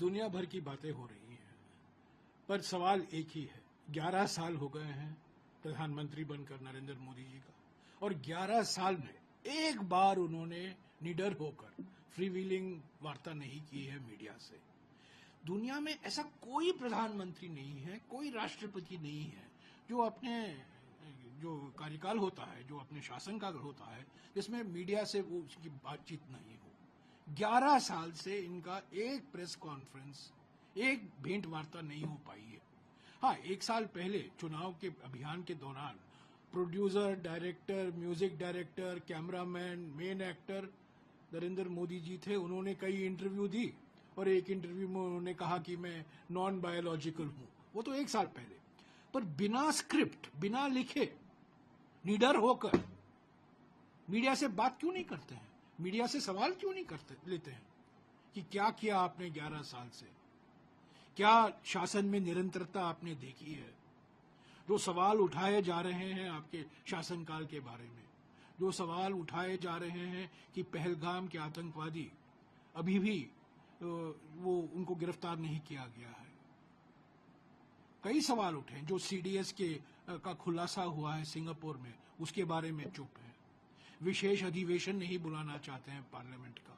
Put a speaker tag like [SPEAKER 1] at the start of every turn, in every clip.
[SPEAKER 1] दुनिया भर की बातें हो रही हैं, पर सवाल एक ही है। 11 साल हो गए हैं प्रधानमंत्री बनकर नरेंद्र मोदी जी का, और 11 साल में एक बार उन्होंने निडर होकर फ्रीव्हीलिंग वार्ता नहीं की है मीडिया से। दुनिया में ऐसा कोई प्रधानमंत्री नहीं है, कोई राष्ट्रपति नहीं है जो अपने जो कार्यकाल होता है, जो अपने शासनकाल होता है, जिसमें मीडिया से वो उसकी बातचीत नहीं हो। 11 साल से इनका एक प्रेस कॉन्फ्रेंस, एक भेंट वार्ता नहीं हो पाई है। हाँ, एक साल पहले चुनाव के अभियान के दौरान producer, director, music director, cameraman, main actor Narendra Modi ji थे। उन्होंने कई इंटरव्यू दी और एक इंटरव्यू में उन्होंने कहा कि मैं नॉन बायोलॉजिकल हूं। वो तो एक साल पहले। पर बिना स्क्रिप्ट, बिना लिखे, निडर होकर मीडिया से बात क्यों नहीं करते हैं? मीडिया से सवाल क्यों नहीं करते लेते हैं कि क्या किया आपने 11 साल से? क्या शासन में निरंतरता आपने देखी है? जो सवाल उठाए जा रहे हैं आपके शासनकाल के बारे में, जो सवाल उठाए जा रहे हैं कि पहलगाम के आतंकवादी अभी भी वो उनको गिरफ्तार नहीं किया गया है। कई सवाल उठे जो सीडीएस के का खुलासा हुआ है सिंगापुर में, उसके बारे में चुप है। विशेष अधिवेशन नहीं बुलाना चाहते हैं पार्लियामेंट का,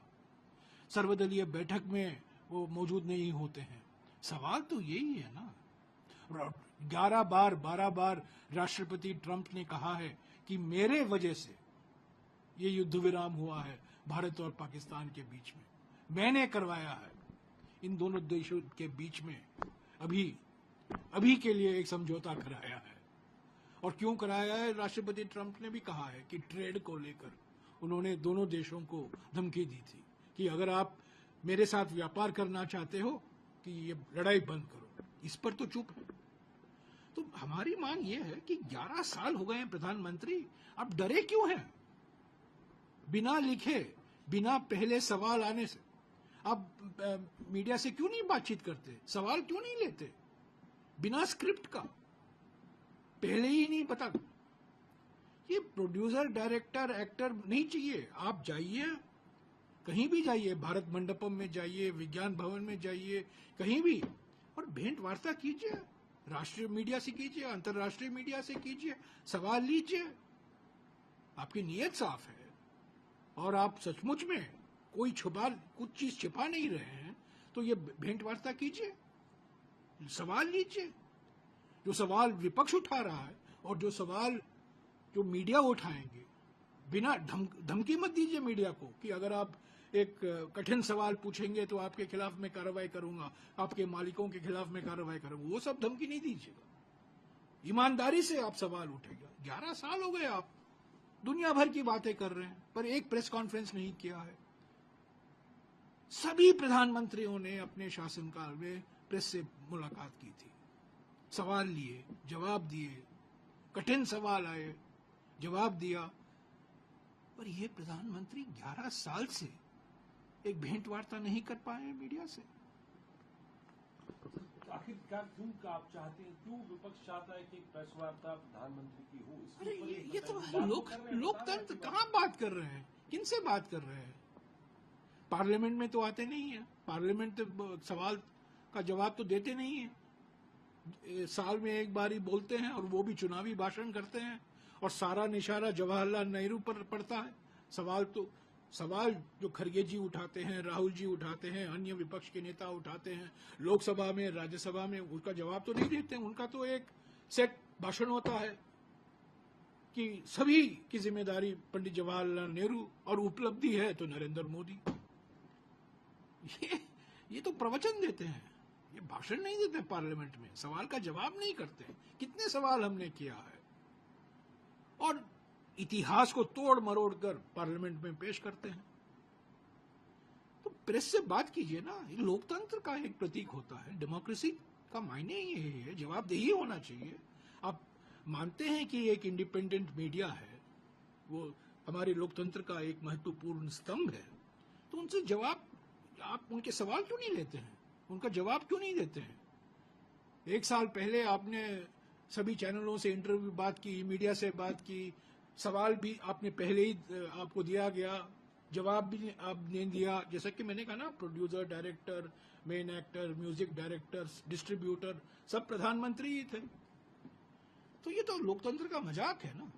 [SPEAKER 1] सर्वदलीय बैठक में वो मौजूद नहीं होते हैं। सवाल तो यही है ना। 12 बार राष्ट्रपति ट्रंप ने कहा है कि मेरे वजह से ये युद्ध विराम हुआ है भारत और पाकिस्तान के बीच में, मैंने करवाया है। इन दोनों देशों के बीच में अभी के लिए एक समझौता कराया है। और क्यों कराया है? राष्ट्रपति ट्रंप ने भी कहा है कि ट्रेड को लेकर उन्होंने दोनों देशों को धमकी दी थी कि अगर आप मेरे साथ व्यापार करना चाहते हो कि ये लड़ाई बंद करो। इस पर तो चुप है। तो हमारी मांग ये है कि 11 साल हो गए हैं प्रधानमंत्री, आप डरे क्यों हैं? बिना लिखे, बिना पहले सवाल आने से आप मीडिया से क्यों नहीं बातचीत करते? सवाल क्यों नहीं लेते? बिना स्क्रिप्ट का, पहले ही नहीं पता। ये प्रोड्यूसर, डायरेक्टर, एक्टर नहीं चाहिए। आप जाइए, कहीं भी जाइए, भारत मंडपम में जाइए, विज्ञान भवन में जाइए, कहीं भी, और भेंट वार्ता कीजिए। राष्ट्रीय मीडिया से कीजिए, अंतर्राष्ट्रीय मीडिया से कीजिए, सवाल लीजिए। आपकी नीयत साफ है और आप सचमुच में कुछ चीज छिपा नहीं रहे हैं, तो ये भेंट वार्ता कीजिए, सवाल लीजिए। जो सवाल विपक्ष उठा रहा है और जो सवाल जो मीडिया उठाएंगे, बिना धमकी मत दीजिए मीडिया को कि अगर आप एक कठिन सवाल पूछेंगे तो आपके खिलाफ मैं कार्रवाई करूंगा, आपके मालिकों के खिलाफ मैं कार्रवाई करूंगा। वो सब धमकी नहीं दीजिएगा, ईमानदारी से आप सवाल उठेगा। 11 साल हो गए आप दुनिया भर की बातें कर रहे हैं, पर एक प्रेस कॉन्फ्रेंस नहीं किया है। सभी प्रधानमंत्रियों ने अपने शासनकाल में प्रेस से मुलाकात की थी, सवाल लिए, जवाब दिए, कठिन सवाल आए, जवाब दिया। पर यह प्रधानमंत्री 11 साल से एक भेंट वार्ता नहीं कर पाए मीडिया से।
[SPEAKER 2] आखिरकार क्यों आप चाहते हैं, क्यों विपक्ष चाहता है कि प्रेस वार्ता प्रधानमंत्री की हो?
[SPEAKER 1] अरे ये तो लोकतंत्र कहाँ बात कर रहे हैं? किनसे बात कर रहे हैं? पार्लियामेंट में तो आते नहीं है, पार्लियामेंट तो सवाल का जवाब तो देते नहीं है। साल में एक बार ही बोलते हैं और वो भी चुनावी भाषण करते हैं, और सारा निशाना जवाहरलाल नेहरू पर पड़ता है। सवाल जो खरगे जी उठाते हैं, राहुल जी उठाते हैं, अन्य विपक्ष के नेता उठाते हैं लोकसभा में, राज्यसभा में, उसका जवाब तो नहीं देते हैं। उनका तो एक सेट भाषण होता है कि सभी की जिम्मेदारी पंडित जवाहरलाल नेहरू और उपलब्धि है तो नरेंद्र मोदी। ये तो प्रवचन देते हैं, ये भाषण नहीं देते पार्लियामेंट में, सवाल का जवाब नहीं करते। कितने सवाल हमने किया है और इतिहास को तोड़ मरोड़ कर पार्लियामेंट में पेश करते हैं। तो प्रेस से बात कीजिए ना, ये लोकतंत्र का एक प्रतीक होता है। डेमोक्रेसी का मायने ही यही है, जवाबदेही होना चाहिए। आप मानते हैं कि एक इंडिपेंडेंट मीडिया है, वो हमारे लोकतंत्र का एक महत्वपूर्ण स्तंभ है, तो उनसे जवाब, आप उनके सवाल क्यों नहीं लेते हैं? उनका जवाब क्यों नहीं देते हैं? एक साल पहले आपने सभी चैनलों से इंटरव्यू बात की, मीडिया से बात की, सवाल भी आपने पहले ही आपको दिया गया, जवाब भी आपने दिया। जैसा कि मैंने कहा ना, producer, director, main actor, music directors, distributor सब प्रधानमंत्री ही थे। तो ये तो लोकतंत्र का मजाक है ना।